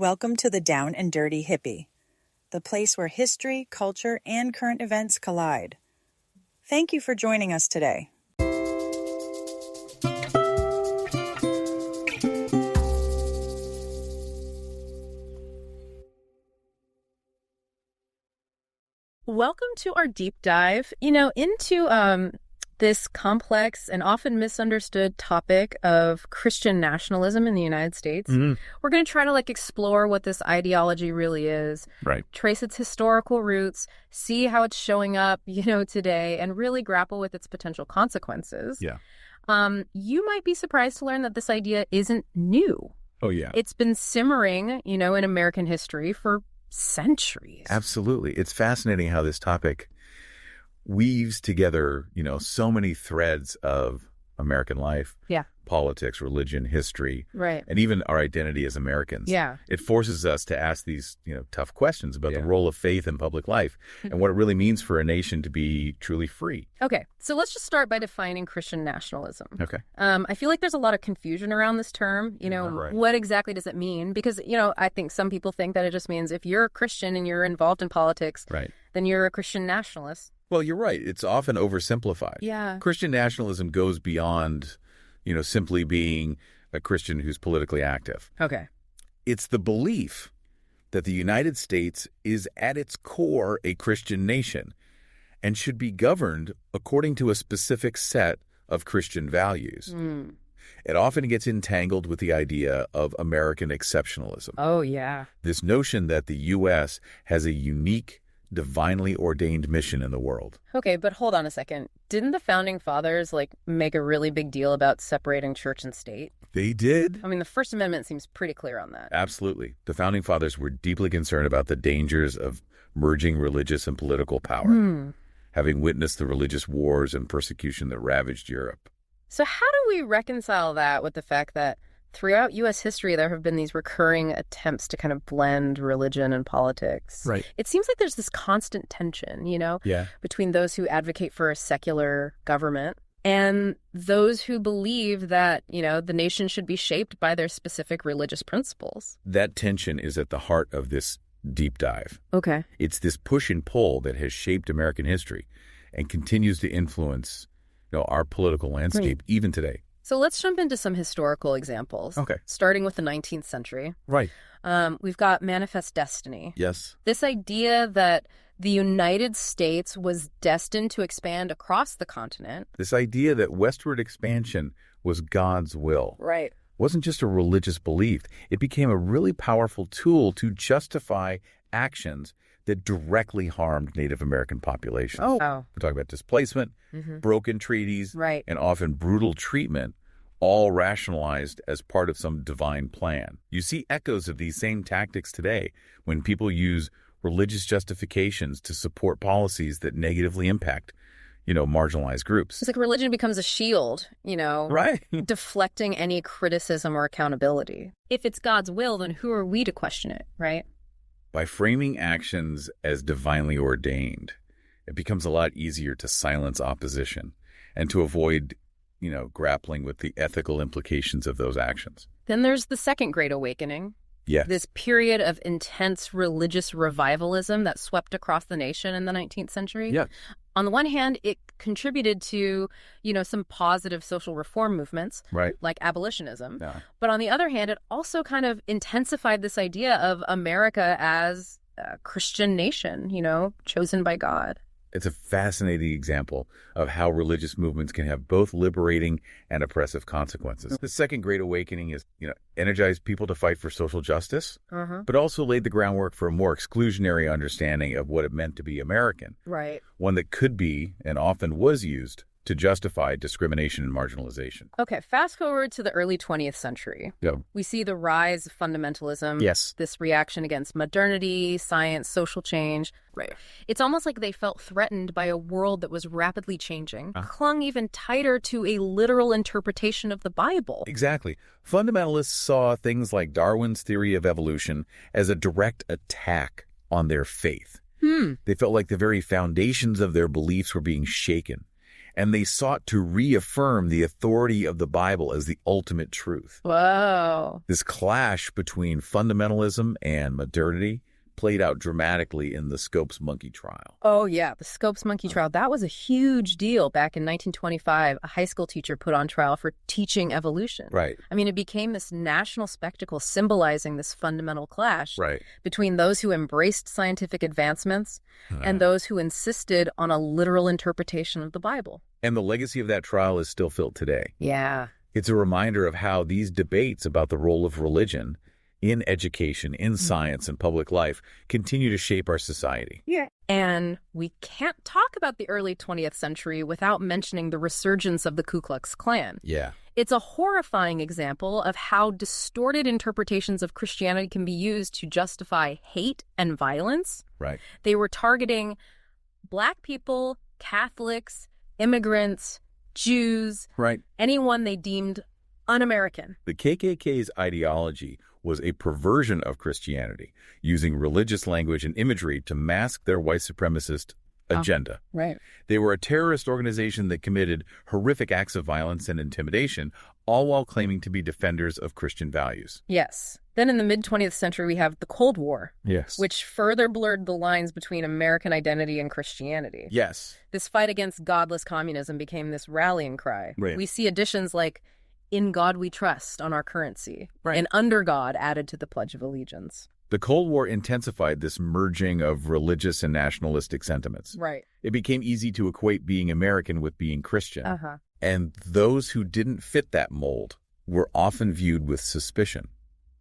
Welcome to the Down and Dirty Hippie, the place where history, culture, and current events collide. Thank you for joining us today. Welcome to our deep dive, into this complex and often misunderstood topic of Christian nationalism in the United States. Mm-hmm. We're going to try to explore what this ideology really is, Right. Trace its historical roots, see how it's showing up, today, and really grapple with its potential consequences. Yeah. You might be surprised to learn that this idea isn't new. Oh, yeah. It's been simmering, in American history for centuries. Absolutely. It's fascinating how this topic weaves together, so many threads of American life, politics, religion, history, right, and even our identity as Americans. Yeah. It forces us to ask these, tough questions about the role of faith in public life and what it really means for a nation to be truly free. Okay, so let's just start by defining Christian nationalism. Okay. I feel like there's a lot of confusion around this term. Right. What exactly does it mean? Because, I think some people think that it just means if you're a Christian and you're involved in politics, right, then you're a Christian nationalist. Well, you're right. It's often oversimplified. Yeah. Christian nationalism goes beyond, simply being a Christian who's politically active. Okay. It's the belief that the United States is at its core a Christian nation and should be governed according to a specific set of Christian values. Mm. It often gets entangled with the idea of American exceptionalism. Oh, yeah. This notion that the U.S. has a unique, divinely ordained mission in the world. Okay, but hold on a second. Didn't the founding fathers make a really big deal about separating church and state? They did. I mean, the First Amendment seems pretty clear on that. Absolutely. The founding fathers were deeply concerned about the dangers of merging religious and political power, having witnessed the religious wars and persecution that ravaged Europe. So how do we reconcile that with the fact that throughout U.S. history, there have been these recurring attempts to kind of blend religion and politics? Right. It seems like there's this constant tension, Yeah. between those who advocate for a secular government and those who believe that, the nation should be shaped by their specific religious principles. That tension is at the heart of this deep dive. Okay. It's this push and pull that has shaped American history and continues to influence, our political landscape even today. So let's jump into some historical examples. Okay. Starting with the 19th century. Right. We've got Manifest Destiny. Yes. This idea that the United States was destined to expand across the continent. This idea that westward expansion was God's will. Right. Wasn't just a religious belief. It became a really powerful tool to justify actions that directly harmed Native American populations. Oh. We're talking about displacement, broken treaties, Right. and often brutal treatment, all rationalized as part of some divine plan. You see echoes of these same tactics today when people use religious justifications to support policies that negatively impact, marginalized groups. It's like religion becomes a shield, Right. deflecting any criticism or accountability. If it's God's will, then who are we to question it, right? By framing actions as divinely ordained, it becomes a lot easier to silence opposition and to avoid, grappling with the ethical implications of those actions. Then there's the Second Great Awakening. Yes. This period of intense religious revivalism that swept across the nation in the 19th century. Yeah. On the one hand, it contributed to, some positive social reform movements, Right. like abolitionism. Yeah. But on the other hand, it also kind of intensified this idea of America as a Christian nation, chosen by God. It's a fascinating example of how religious movements can have both liberating and oppressive consequences. The Second Great Awakening is, energized people to fight for social justice, but also laid the groundwork for a more exclusionary understanding of what it meant to be American. Right. One that could be and often was used to justify discrimination and marginalization. Okay, fast forward to the early 20th century. Yeah. We see the rise of fundamentalism. Yes. This reaction against modernity, science, social change. Right. It's almost like they felt threatened by a world that was rapidly changing, clung even tighter to a literal interpretation of the Bible. Exactly. Fundamentalists saw things like Darwin's theory of evolution as a direct attack on their faith. They felt like the very foundations of their beliefs were being shaken. and they sought to reaffirm the authority of the Bible as the ultimate truth. Whoa. This clash between fundamentalism and modernity played out dramatically in the Scopes monkey trial. Oh, yeah, the Scopes monkey trial. That was a huge deal back in 1925. A high school teacher put on trial for teaching evolution. Right. I mean, it became this national spectacle symbolizing this fundamental clash Right. between those who embraced scientific advancements and those who insisted on a literal interpretation of the Bible. And the legacy of that trial is still felt today. Yeah. It's a reminder of how these debates about the role of religion in education, in science, and public life continue to shape our society. Yeah. And we can't talk about the early 20th century without mentioning the resurgence of the Ku Klux Klan. Yeah. It's a horrifying example of how distorted interpretations of Christianity can be used to justify hate and violence. Right. They were targeting Black people, Catholics, immigrants, Jews, Right. anyone they deemed un-American. The KKK's ideology was a perversion of Christianity, using religious language and imagery to mask their white supremacist agenda. Right. They were a terrorist organization that committed horrific acts of violence and intimidation, all while claiming to be defenders of Christian values. Yes. Then in the mid-20th century, we have the Cold War, Yes. which further blurred the lines between American identity and Christianity. Yes. This fight against godless communism became this rallying cry. Right. We see additions like "In God We Trust" on our currency, Right. and "Under God" added to the Pledge of Allegiance. The Cold War intensified this merging of religious and nationalistic sentiments. Right. It became easy to equate being American with being Christian. Uh-huh. And those who didn't fit that mold were often viewed with suspicion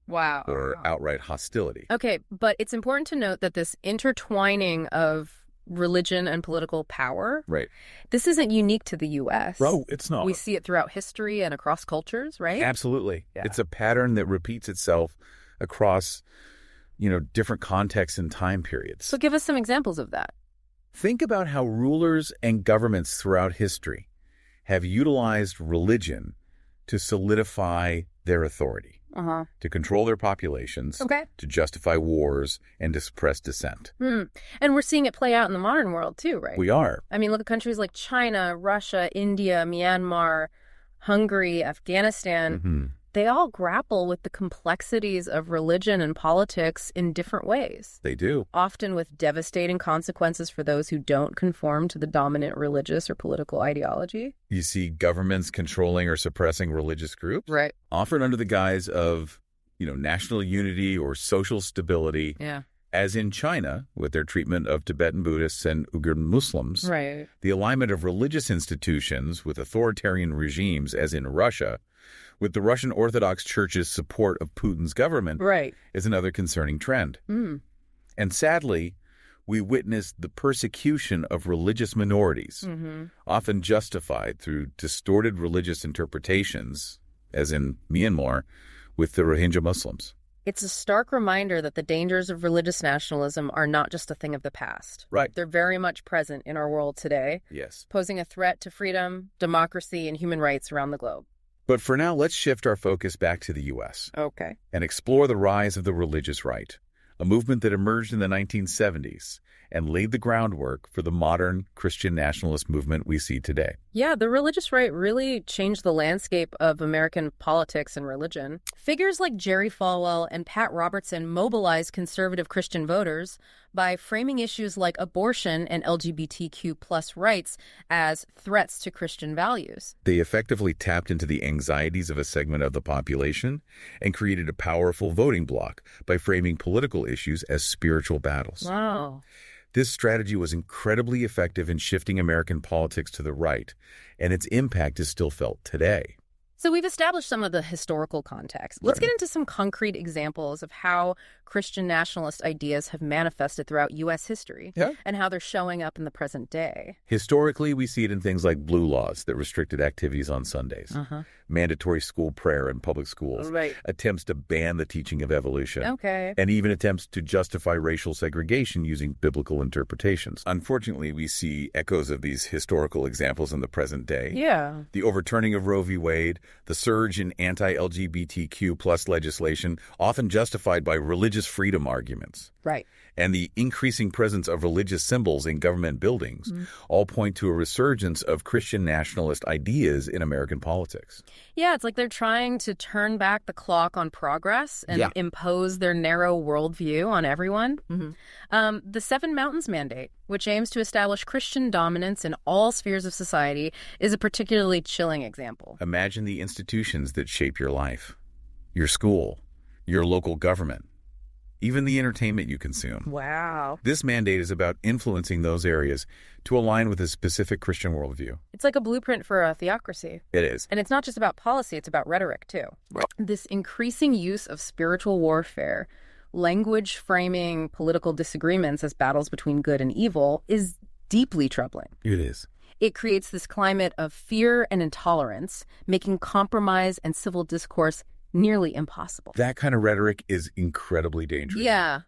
Wow. or outright hostility. Okay, but it's important to note that this intertwining of religion and political power, Right. this isn't unique to the U.S. Bro, it's not. We see it throughout history and across cultures, right? Absolutely. Yeah. It's a pattern that repeats itself across, different contexts and time periods. So give us some examples of that. Think about how rulers and governments throughout history have utilized religion to solidify their authority, Uh-huh. to control their populations, Okay. to justify wars, and to suppress dissent. And we're seeing it play out in the modern world too, right? We are. I mean, look at countries like China, Russia, India, Myanmar, Hungary, Afghanistan. Mhm. They all grapple with the complexities of religion and politics in different ways, They do. often with devastating consequences for those who don't conform to the dominant religious or political ideology. You see governments controlling or suppressing religious groups, Right. often under the guise of, national unity or social stability, Yeah. as in China with their treatment of Tibetan Buddhists and Uyghur Muslims. Right. The alignment of religious institutions with authoritarian regimes, as in Russia, with the Russian Orthodox Church's support of Putin's government, Right. is another concerning trend. Mm. And sadly, we witness the persecution of religious minorities, often justified through distorted religious interpretations, as in Myanmar, with the Rohingya Muslims. It's a stark reminder that the dangers of religious nationalism are not just a thing of the past. Right. They're very much present in our world today, Yes. posing a threat to freedom, democracy, and human rights around the globe. But for now, let's shift our focus back to the U.S. Okay. and explore the rise of the religious right, a movement that emerged in the 1970s and laid the groundwork for the modern Christian nationalist movement we see today. Yeah, the religious right really changed the landscape of American politics and religion. Figures like Jerry Falwell and Pat Robertson mobilized conservative Christian voters by framing issues like abortion and LGBTQ plus rights as threats to Christian values. They effectively tapped into the anxieties of a segment of the population and created a powerful voting bloc by framing political issues as spiritual battles. Wow. This strategy was incredibly effective in shifting American politics to the right, and its impact is still felt today. So we've established some of the historical context. Let's Right. get into some concrete examples of how Christian nationalist ideas have manifested throughout U.S. history and how they're showing up in the present day. Historically, we see it in things like blue laws that restricted activities on Sundays, mandatory school prayer in public schools, Right. attempts to ban the teaching of evolution, Okay. and even attempts to justify racial segregation using biblical interpretations. Unfortunately, we see echoes of these historical examples in the present day. Yeah. The overturning of Roe v. Wade, The surge in anti-LGBTQ plus legislation, often justified by religious freedom arguments. Right. And the increasing presence of religious symbols in government buildings all point to a resurgence of Christian nationalist ideas in American politics. Yeah, it's like they're trying to turn back the clock on progress and impose their narrow worldview on everyone. The Seven Mountains Mandate, which aims to establish Christian dominance in all spheres of society, is a particularly chilling example. Imagine the institutions that shape your life, your school, your local government, even the entertainment you consume. Wow. This mandate is about influencing those areas to align with a specific Christian worldview. It's like a blueprint for a theocracy. It is. And it's not just about policy, it's about rhetoric, too. Right. This increasing use of spiritual warfare, language framing political disagreements as battles between good and evil, is deeply troubling. It is. It creates this climate of fear and intolerance, making compromise and civil discourse nearly impossible. That kind of rhetoric is incredibly dangerous. Yeah.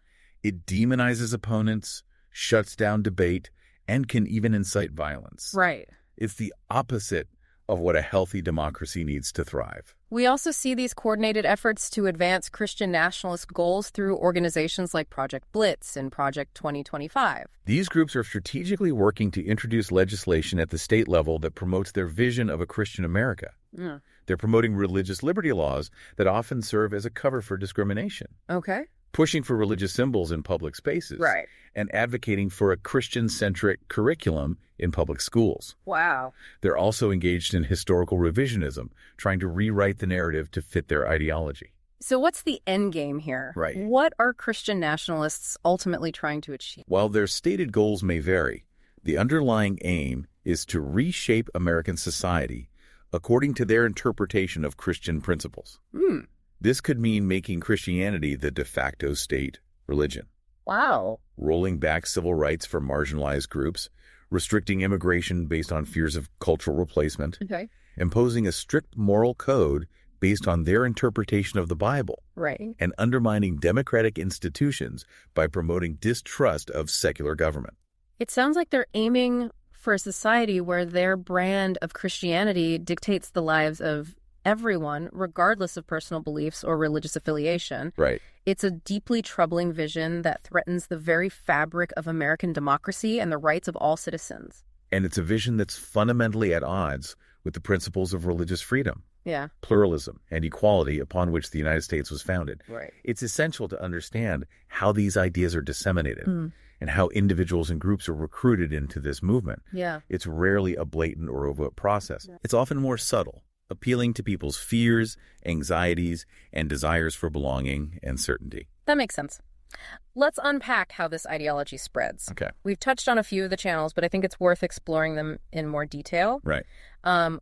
It demonizes opponents, shuts down debate, and can even incite violence. Right. It's the opposite of what a healthy democracy needs to thrive. We also see these coordinated efforts to advance Christian nationalist goals through organizations like Project Blitz and Project 2025. These groups are strategically working to introduce legislation at the state level that promotes their vision of a Christian America. Yeah. They're promoting religious liberty laws that often serve as a cover for discrimination. Okay. Pushing for religious symbols in public spaces. Right. And advocating for a Christian-centric curriculum in public schools. Wow. They're also engaged in historical revisionism, trying to rewrite the narrative to fit their ideology. So what's the end game here? Right. What are Christian nationalists ultimately trying to achieve? While their stated goals may vary, the underlying aim is to reshape American society according to their interpretation of Christian principles. This could mean making Christianity the de facto state religion. Wow. Rolling back civil rights for marginalized groups, restricting immigration based on fears of cultural replacement, Okay. imposing a strict moral code based on their interpretation of the Bible, Right. and undermining democratic institutions by promoting distrust of secular government. It sounds like they're aiming for a society where their brand of Christianity dictates the lives of everyone, regardless of personal beliefs or religious affiliation. Right. It's a deeply troubling vision that threatens the very fabric of American democracy and the rights of all citizens. And it's a vision that's fundamentally at odds with the principles of religious freedom, Yeah. pluralism, and equality upon which the United States was founded. Right. It's essential to understand how these ideas are disseminated and how individuals and groups are recruited into this movement. Yeah. It's rarely a blatant or overt process. It's often more subtle, appealing to people's fears, anxieties, and desires for belonging and certainty. That makes sense. Let's unpack how this ideology spreads. Okay. We've touched on a few of the channels, but I think it's worth exploring them in more detail. Right.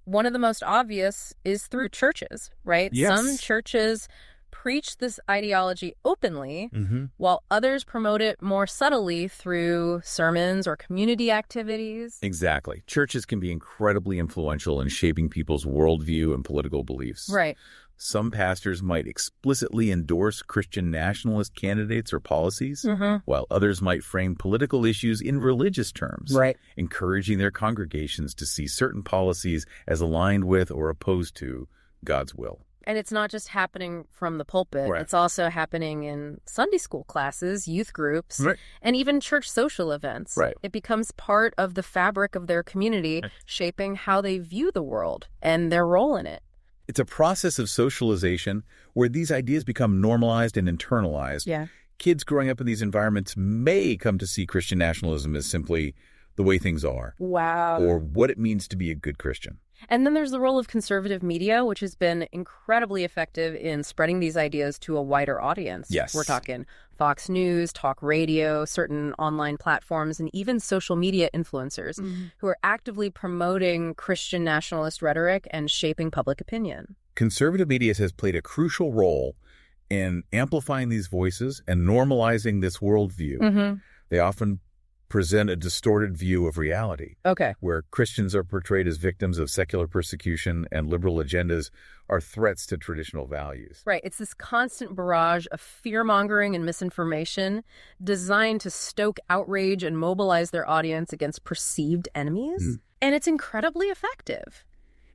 One of the most obvious is through churches, right? Yes. Some churches preach this ideology openly, while others promote it more subtly through sermons or community activities. Exactly. Churches can be incredibly influential in shaping people's worldview and political beliefs. Right. Some pastors might explicitly endorse Christian nationalist candidates or policies, while others might frame political issues in religious terms, Right. encouraging their congregations to see certain policies as aligned with or opposed to God's will. And it's not just happening from the pulpit. Right. It's also happening in Sunday school classes, youth groups, Right. and even church social events. Right. It becomes part of the fabric of their community, shaping how they view the world and their role in it. It's a process of socialization where these ideas become normalized and internalized. Yeah. Kids growing up in these environments may come to see Christian nationalism as simply the way things are, Wow. or what it means to be a good Christian. And then there's the role of conservative media, which has been incredibly effective in spreading these ideas to a wider audience. Yes. We're talking Fox News, talk radio, certain online platforms, and even social media influencers who are actively promoting Christian nationalist rhetoric and shaping public opinion. Conservative media has played a crucial role in amplifying these voices and normalizing this worldview. They often present a distorted view of reality, Okay. where Christians are portrayed as victims of secular persecution and liberal agendas are threats to traditional values. Right. It's this constant barrage of fear-mongering and misinformation designed to stoke outrage and mobilize their audience against perceived enemies. And it's incredibly effective.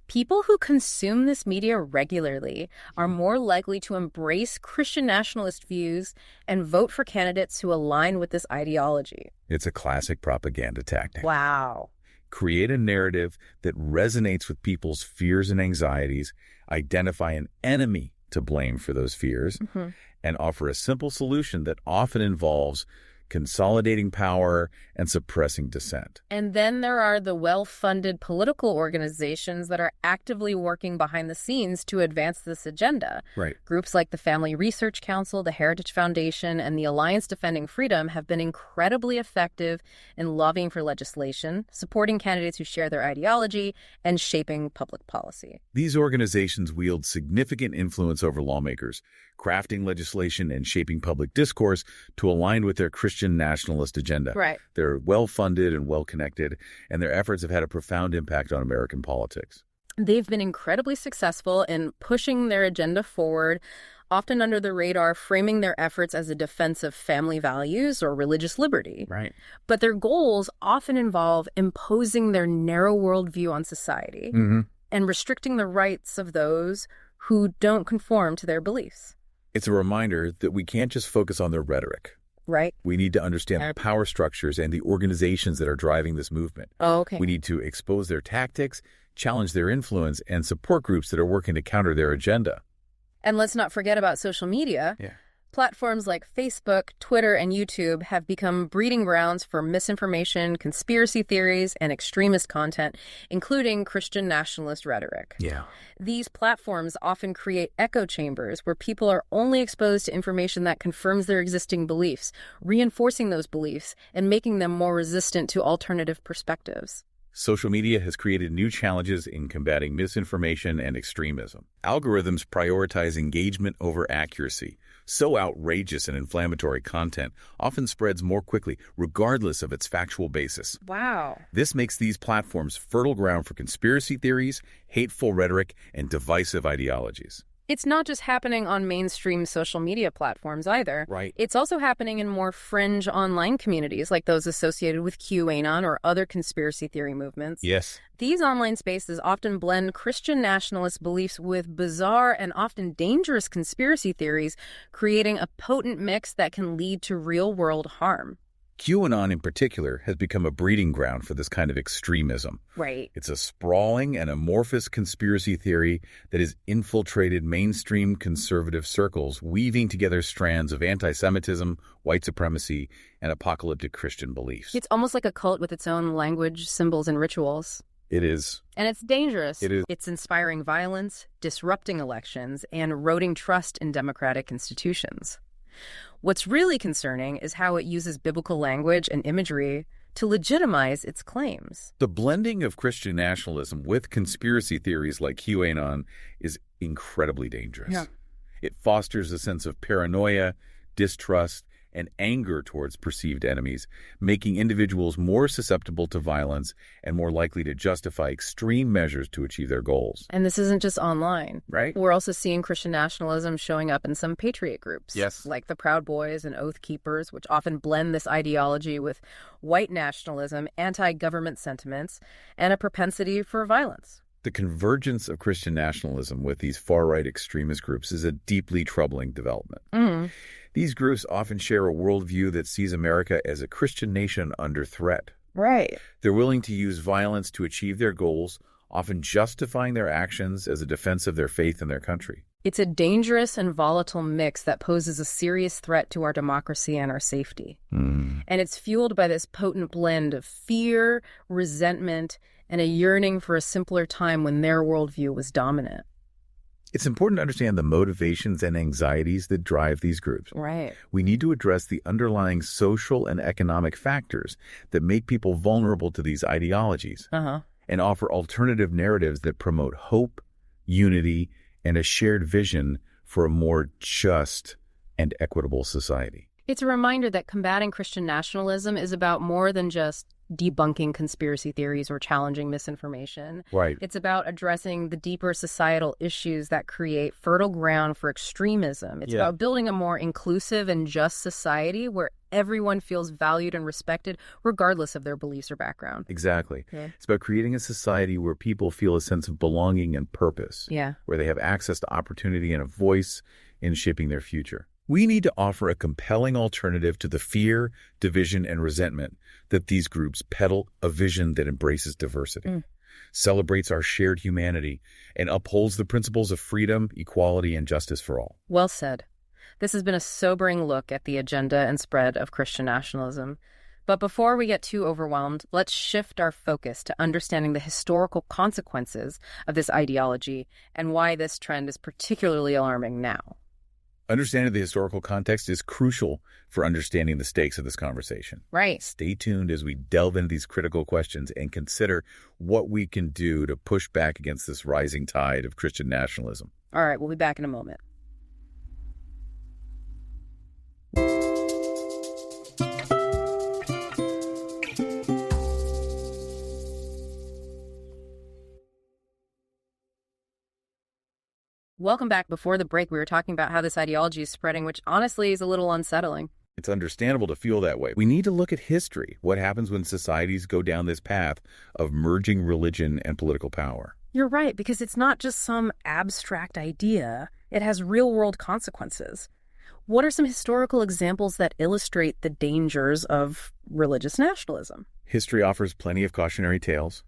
People who consume this media regularly are more likely to embrace Christian nationalist views and vote for candidates who align with this ideology. It's a classic propaganda tactic. Wow. Create a narrative that resonates with people's fears and anxieties, identify an enemy to blame for those fears, and offer a simple solution that often involves consolidating power and suppressing dissent. And then there are the well-funded political organizations that are actively working behind the scenes to advance this agenda. Right. Groups like the Family Research Council, the Heritage Foundation, and the Alliance Defending Freedom have been incredibly effective in lobbying for legislation, supporting candidates who share their ideology, and shaping public policy. These organizations wield significant influence over lawmakers, crafting legislation and shaping public discourse to align with their Christian nationalist agenda. Right. They're well-funded and well-connected, and their efforts have had a profound impact on American politics. They've been incredibly successful in pushing their agenda forward, often under the radar, framing their efforts as a defense of family values or religious liberty. Right. But their goals often involve imposing their narrow worldview on society and restricting the rights of those who don't conform to their beliefs. It's a reminder that we can't just focus on their rhetoric. Right. We need to understand the power structures and the organizations that are driving this movement. Oh, okay. We need to expose their tactics, challenge their influence, and support groups that are working to counter their agenda. And let's not forget about social media. Yeah. Platforms like Facebook, Twitter, and YouTube have become breeding grounds for misinformation, conspiracy theories, and extremist content, including Christian nationalist rhetoric. Yeah. These platforms often create echo chambers where people are only exposed to information that confirms their existing beliefs, reinforcing those beliefs and making them more resistant to alternative perspectives. Social media has created new challenges in combating misinformation and extremism. Algorithms prioritize engagement over accuracy. So outrageous and inflammatory content often spreads more quickly, regardless of its factual basis. Wow. This makes these platforms fertile ground for conspiracy theories, hateful rhetoric, and divisive ideologies. It's not just happening on mainstream social media platforms either. Right. It's also happening in more fringe online communities like those associated with QAnon or other conspiracy theory movements. Yes. These online spaces often blend Christian nationalist beliefs with bizarre and often dangerous conspiracy theories, creating a potent mix that can lead to real-world harm. QAnon in particular has become a breeding ground for this kind of extremism. Right. It's a sprawling and amorphous conspiracy theory that has infiltrated mainstream conservative circles, weaving together strands of anti-Semitism, white supremacy, and apocalyptic Christian beliefs. It's almost like a cult with its own language, symbols, and rituals. It is. And it's dangerous. It is. It's inspiring violence, disrupting elections, and eroding trust in democratic institutions. What's really concerning is how it uses biblical language and imagery to legitimize its claims. The blending of Christian nationalism with conspiracy theories like QAnon is incredibly dangerous. Yeah. It fosters a sense of paranoia, distrust, and anger towards perceived enemies, making individuals more susceptible to violence and more likely to justify extreme measures to achieve their goals. And this isn't just online. Right. We're also seeing Christian nationalism showing up in some patriot groups. Yes. Like the Proud Boys and Oath Keepers, which often blend this ideology with white nationalism, anti-government sentiments, and a propensity for violence. The convergence of Christian nationalism with these far-right extremist groups is a deeply troubling development. These groups often share a worldview that sees America as a Christian nation under threat. Right. They're willing to use violence to achieve their goals, often justifying their actions as a defense of their faith and their country. It's a dangerous and volatile mix that poses a serious threat to our democracy and our safety. And it's fueled by this potent blend of fear, resentment, and a yearning for a simpler time when their worldview was dominant. It's important to understand the motivations and anxieties that drive these groups. Right. We need to address the underlying social and economic factors that make people vulnerable to these ideologies and offer alternative narratives that promote hope, unity, and a shared vision for a more just and equitable society. It's a reminder that combating Christian nationalism is about more than just debunking conspiracy theories or challenging misinformation. Right. It's about addressing the deeper societal issues that create fertile ground for extremism. It's about building a more inclusive and just society where everyone feels valued and respected regardless of their beliefs or background. Exactly. Yeah. It's about creating a society where people feel a sense of belonging and purpose, where they have access to opportunity and a voice in shaping their future. We need to offer a compelling alternative to the fear, division, and resentment that these groups peddle, a vision that embraces diversity, celebrates our shared humanity, and upholds the principles of freedom, equality, and justice for all. Well said. This has been a sobering look at the agenda and spread of Christian nationalism. But before we get too overwhelmed, let's shift our focus to understanding the historical consequences of this ideology and why this trend is particularly alarming now. Understanding the historical context is crucial for understanding the stakes of this conversation. Right. Stay tuned as we delve into these critical questions and consider what we can do to push back against this rising tide of Christian nationalism. All right, we'll be back in a moment. Welcome back. Before the break, we were talking about how this ideology is spreading, which honestly is a little unsettling. It's understandable to feel that way. We need to look at history, what happens when societies go down this path of merging religion and political power. You're right, because it's not just some abstract idea. It has real-world consequences. What are some historical examples that illustrate the dangers of religious nationalism? History offers plenty of cautionary tales.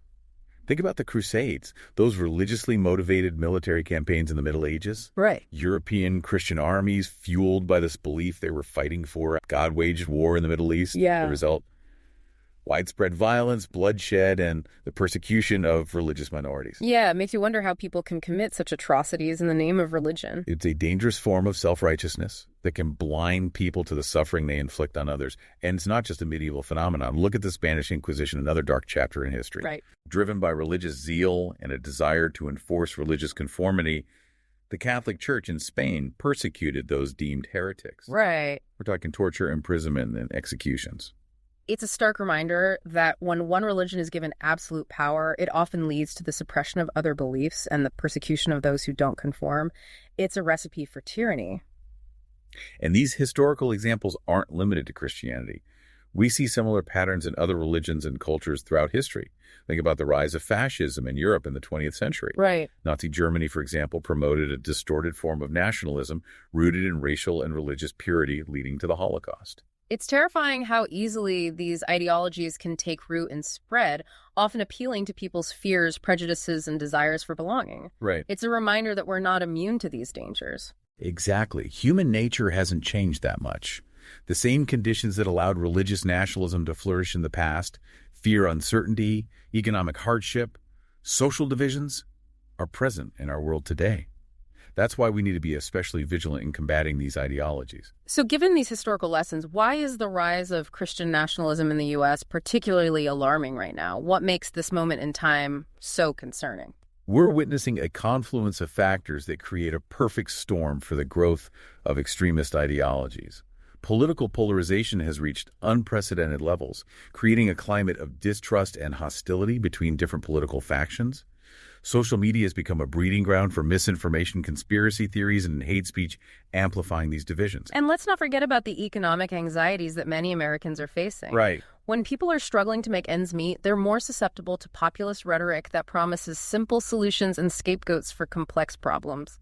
Think about the Crusades, those religiously motivated military campaigns in the Middle Ages. Right. European Christian armies fueled by this belief they were fighting for. God waged war in the Middle East. Yeah. The result, widespread violence, bloodshed, and the persecution of religious minorities. Yeah, it makes you wonder how people can commit such atrocities in the name of religion. It's a dangerous form of self-righteousness that can blind people to the suffering they inflict on others. And it's not just a medieval phenomenon. Look at the Spanish Inquisition, another dark chapter in history. Right. Driven by religious zeal and a desire to enforce religious conformity, the Catholic Church in Spain persecuted those deemed heretics. Right. We're talking torture, imprisonment, and executions. It's a stark reminder that when one religion is given absolute power, it often leads to the suppression of other beliefs and the persecution of those who don't conform. It's a recipe for tyranny. And these historical examples aren't limited to Christianity. We see similar patterns in other religions and cultures throughout history. Think about the rise of fascism in Europe in the 20th century. Right. Nazi Germany, for example, promoted a distorted form of nationalism rooted in racial and religious purity, leading to the Holocaust. It's terrifying how easily these ideologies can take root and spread, often appealing to people's fears, prejudices, and desires for belonging. Right. It's a reminder that we're not immune to these dangers. Exactly. Human nature hasn't changed that much. The same conditions that allowed religious nationalism to flourish in the past, fear, uncertainty, economic hardship, social divisions, are present in our world today. That's why we need to be especially vigilant in combating these ideologies. So given these historical lessons, why is the rise of Christian nationalism in the U.S. particularly alarming right now? What makes this moment in time so concerning? We're witnessing a confluence of factors that create a perfect storm for the growth of extremist ideologies. Political polarization has reached unprecedented levels, creating a climate of distrust and hostility between different political factions. Social media has become a breeding ground for misinformation, conspiracy theories, and hate speech, amplifying these divisions. And let's not forget about the economic anxieties that many Americans are facing. Right. When people are struggling to make ends meet, they're more susceptible to populist rhetoric that promises simple solutions and scapegoats for complex problems.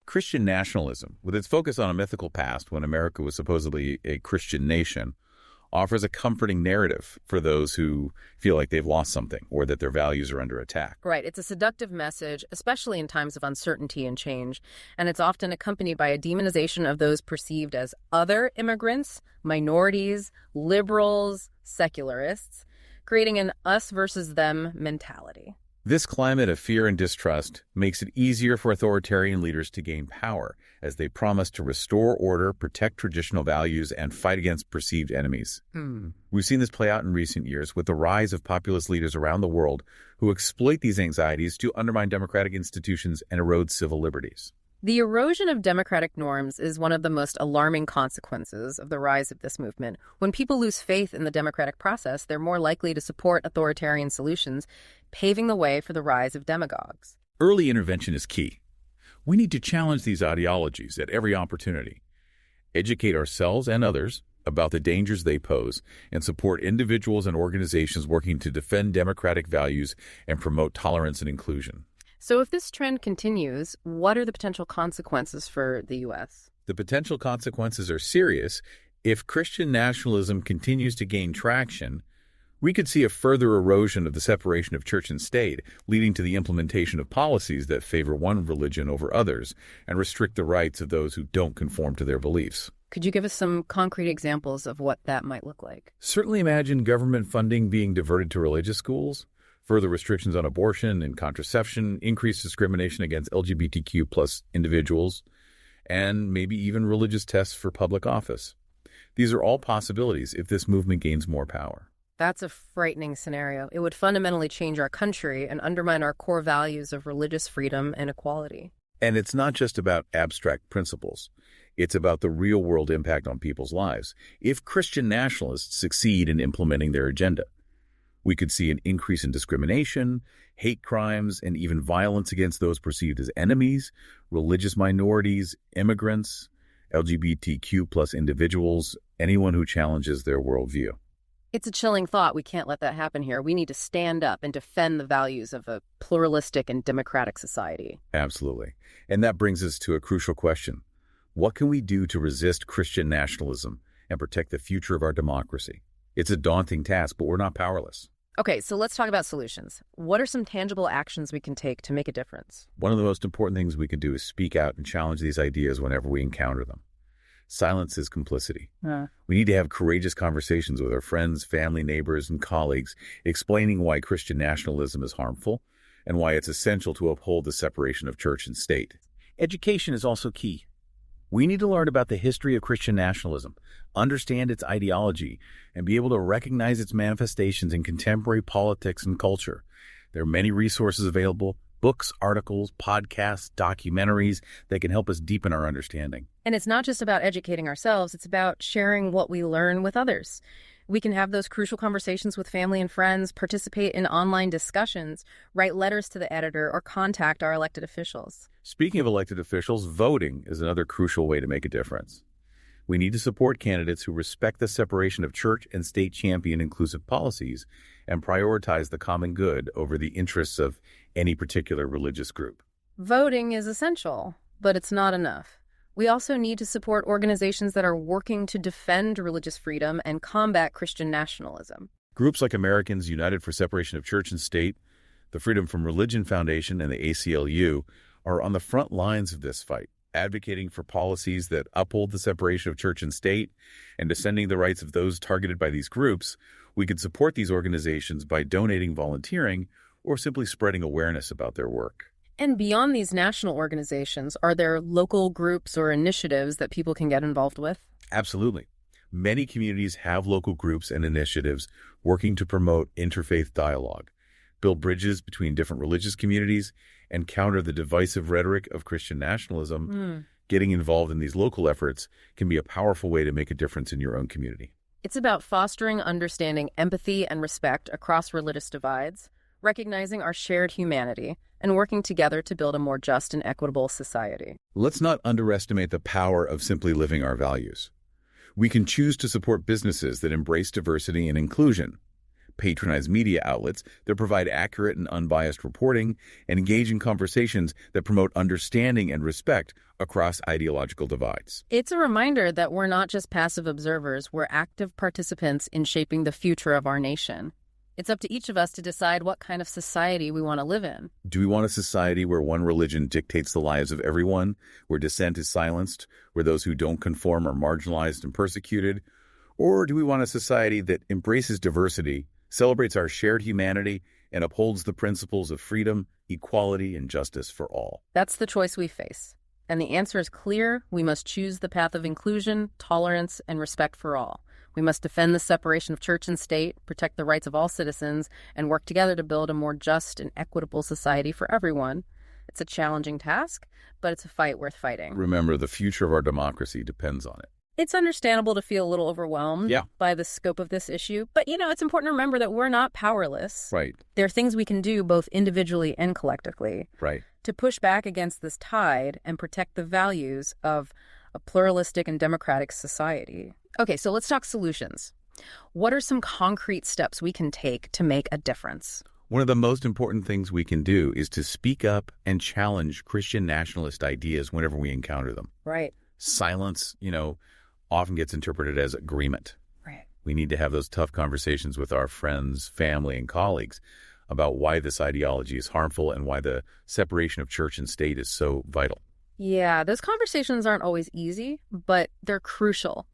Christian nationalism, with its focus on a mythical past when America was supposedly a Christian nation, offers a comforting narrative for those who feel like they've lost something or that their values are under attack. Right. It's a seductive message, especially in times of uncertainty and change, and it's often accompanied by a demonization of those perceived as other immigrants, minorities, liberals, secularists, creating an us versus them mentality. This climate of fear and distrust makes it easier for authoritarian leaders to gain power as they promise to restore order, protect traditional values, and fight against perceived enemies. We've seen this play out in recent years with the rise of populist leaders around the world who exploit these anxieties to undermine democratic institutions and erode civil liberties. The erosion of democratic norms is one of the most alarming consequences of the rise of this movement. When people lose faith in the democratic process, they're more likely to support authoritarian solutions, paving the way for the rise of demagogues. Early intervention is key. We need to challenge these ideologies at every opportunity, educate ourselves and others, about the dangers they pose and support individuals and organizations working to defend democratic values and promote tolerance and inclusion. So if this trend continues, what are the potential consequences for the U.S.? The potential consequences are serious. If Christian nationalism continues to gain traction, we could see a further erosion of the separation of church and state, leading to the implementation of policies that favor one religion over others and restrict the rights of those who don't conform to their beliefs. Could you give us some concrete examples of what that might look like? Certainly imagine government funding being diverted to religious schools, further restrictions on abortion and contraception, increased discrimination against LGBTQ plus individuals, and maybe even religious tests for public office. These are all possibilities if this movement gains more power. That's a frightening scenario. It would fundamentally change our country and undermine our core values of religious freedom and equality. And it's not just about abstract principles. It's about the real-world impact on people's lives. If Christian nationalists succeed in implementing their agenda, we could see an increase in discrimination, hate crimes, and even violence against those perceived as enemies, religious minorities, immigrants, LGBTQ plus individuals, anyone who challenges their worldview. It's a chilling thought. We can't let that happen here. We need to stand up and defend the values of a pluralistic and democratic society. Absolutely. And that brings us to a crucial question. What can we do to resist Christian nationalism and protect the future of our democracy? It's a daunting task, but we're not powerless. Okay, so let's talk about solutions. What are some tangible actions we can take to make a difference? One of the most important things we can do is speak out and challenge these ideas whenever we encounter them. Silence is complicity. We need to have courageous conversations with our friends, family, neighbors, and colleagues, explaining why Christian nationalism is harmful and why it's essential to uphold the separation of church and state. Education is also key. We need to learn about the history of Christian nationalism, understand its ideology, and be able to recognize its manifestations in contemporary politics and culture. There are many resources available, books, articles, podcasts, documentaries that can help us deepen our understanding. And it's not just about educating ourselves, it's about sharing what we learn with others. We can have those crucial conversations with family and friends, participate in online discussions, write letters to the editor, or contact our elected officials. Speaking of elected officials, voting is another crucial way to make a difference. We need to support candidates who respect the separation of church and state, champion inclusive policies, and prioritize the common good over the interests of any particular religious group. Voting is essential, but it's not enough. We also need to support organizations that are working to defend religious freedom and combat Christian nationalism. Groups like Americans United for Separation of Church and State, the Freedom from Religion Foundation, and the ACLU are on the front lines of this fight, advocating for policies that uphold the separation of church and state and defending the rights of those targeted by these groups. We could support these organizations by donating, volunteering, or simply spreading awareness about their work. And beyond these national organizations, are there local groups or initiatives that people can get involved with? Absolutely. Many communities have local groups and initiatives working to promote interfaith dialogue, build bridges between different religious communities, and counter the divisive rhetoric of Christian nationalism. Getting involved in these local efforts can be a powerful way to make a difference in your own community. It's about fostering understanding, empathy, and respect across religious divides, recognizing our shared humanity, and working together to build a more just and equitable society. Let's not underestimate the power of simply living our values. We can choose to support businesses that embrace diversity and inclusion, patronize media outlets that provide accurate and unbiased reporting, and engage in conversations that promote understanding and respect across ideological divides. It's a reminder that we're not just passive observers, we're active participants in shaping the future of our nation. It's up to each of us to decide what kind of society we want to live in. Do we want a society where one religion dictates the lives of everyone, where dissent is silenced, where those who don't conform are marginalized and persecuted? Or do we want a society that embraces diversity, celebrates our shared humanity, and upholds the principles of freedom, equality, and justice for all? That's the choice we face. And the answer is clear. We must choose the path of inclusion, tolerance, and respect for all. We must defend the separation of church and state, protect the rights of all citizens, and work together to build a more just and equitable society for everyone. It's a challenging task, but it's a fight worth fighting. Remember, the future of our democracy depends on it. It's understandable to feel a little overwhelmed by the scope of this issue, but, it's important to remember that we're not powerless. Right. There are things we can do both individually and collectively to push back against this tide and protect the values of a pluralistic and democratic society. Okay, so let's talk solutions. What are some concrete steps we can take to make a difference? One of the most important things we can do is to speak up and challenge Christian nationalist ideas whenever we encounter them. Right. Silence, often gets interpreted as agreement. Right. We need to have those tough conversations with our friends, family, and colleagues about why this ideology is harmful and why the separation of church and state is so vital. Yeah, those conversations aren't always easy, but they're crucial.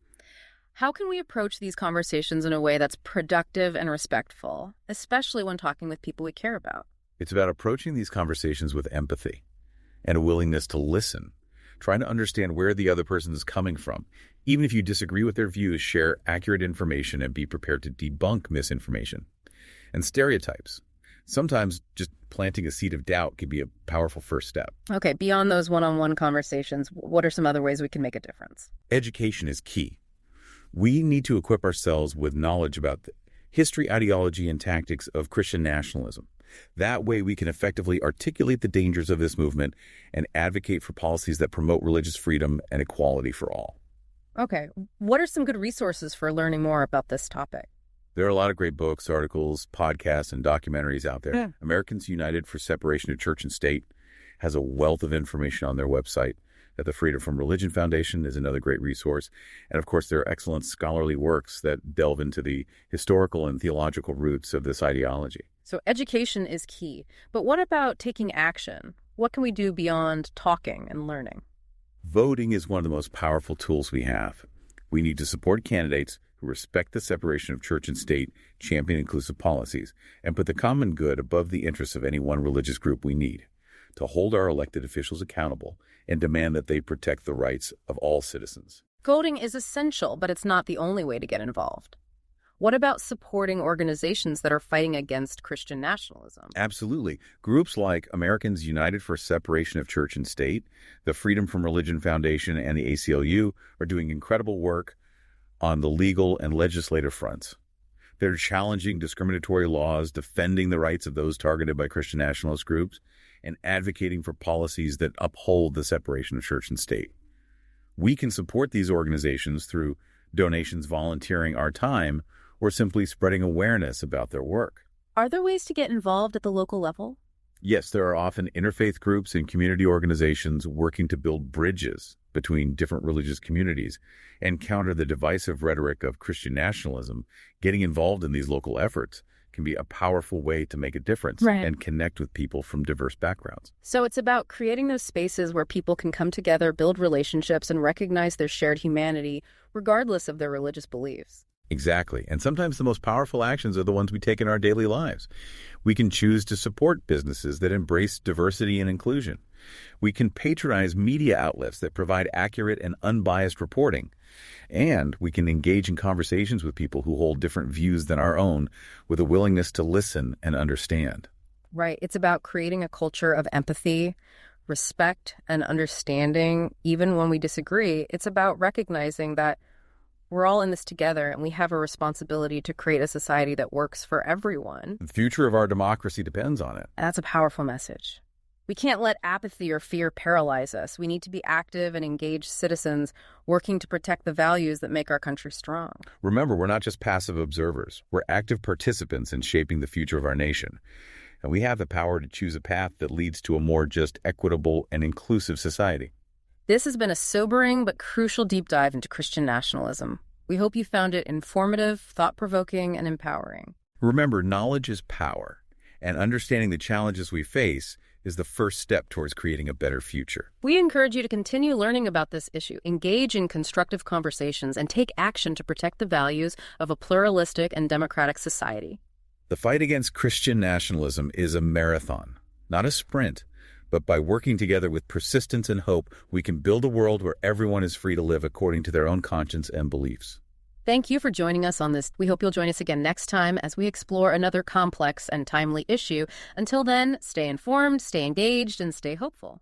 How can we approach these conversations in a way that's productive and respectful, especially when talking with people we care about? It's about approaching these conversations with empathy and a willingness to listen, trying to understand where the other person is coming from. Even if you disagree with their views, share accurate information and be prepared to debunk misinformation. And stereotypes. Sometimes just planting a seed of doubt can be a powerful first step. Okay, beyond those one-on-one conversations, what are some other ways we can make a difference? Education is key. We need to equip ourselves with knowledge about the history, ideology, and tactics of Christian nationalism. That way we can effectively articulate the dangers of this movement and advocate for policies that promote religious freedom and equality for all. Okay, what are some good resources for learning more about this topic? There are a lot of great books, articles, podcasts, and documentaries out there. Yeah. Americans United for Separation of Church and State has a wealth of information on their website. The Freedom from Religion Foundation is another great resource. And of course, there are excellent scholarly works that delve into the historical and theological roots of this ideology. So education is key. But what about taking action? What can we do beyond talking and learning? Voting is one of the most powerful tools we have. We need to support candidates who respect the separation of church and state, champion inclusive policies, and put the common good above the interests of any one religious group. We need to hold our elected officials accountable and demand that they protect the rights of all citizens. Voting is essential, but it's not the only way to get involved. What about supporting organizations that are fighting against Christian nationalism? Absolutely. Groups like Americans United for Separation of Church and State, the Freedom from Religion Foundation, and the ACLU are doing incredible work on the legal and legislative fronts. They're challenging discriminatory laws, defending the rights of those targeted by Christian nationalist groups, and advocating for policies that uphold the separation of church and state. We can support these organizations through donations, volunteering our time, or simply spreading awareness about their work. Are there ways to get involved at the local level? Yes, there are often interfaith groups and community organizations working to build bridges between different religious communities and counter the divisive rhetoric of Christian nationalism. Getting involved in these local efforts can be a powerful way to make a difference and connect with people from diverse backgrounds. So it's about creating those spaces where people can come together, build relationships, and recognize their shared humanity, regardless of their religious beliefs. Exactly. And sometimes the most powerful actions are the ones we take in our daily lives. We can choose to support businesses that embrace diversity and inclusion. We can patronize media outlets that provide accurate and unbiased reporting. And we can engage in conversations with people who hold different views than our own with a willingness to listen and understand. Right. It's about creating a culture of empathy, respect, and understanding, even when we disagree. It's about recognizing that we're all in this together and we have a responsibility to create a society that works for everyone. The future of our democracy depends on it. And that's a powerful message. We can't let apathy or fear paralyze us. We need to be active and engaged citizens working to protect the values that make our country strong. Remember, we're not just passive observers. We're active participants in shaping the future of our nation. And we have the power to choose a path that leads to a more just, equitable, and inclusive society. This has been a sobering but crucial deep dive into Christian nationalism. We hope you found it informative, thought-provoking, and empowering. Remember, knowledge is power, and understanding the challenges we face is the first step towards creating a better future. We encourage you to continue learning about this issue, engage in constructive conversations, and take action to protect the values of a pluralistic and democratic society. The fight against Christian nationalism is a marathon, not a sprint. But by working together with persistence and hope, we can build a world where everyone is free to live according to their own conscience and beliefs. Thank you for joining us on this. We hope you'll join us again next time as we explore another complex and timely issue. Until then, stay informed, stay engaged, and stay hopeful.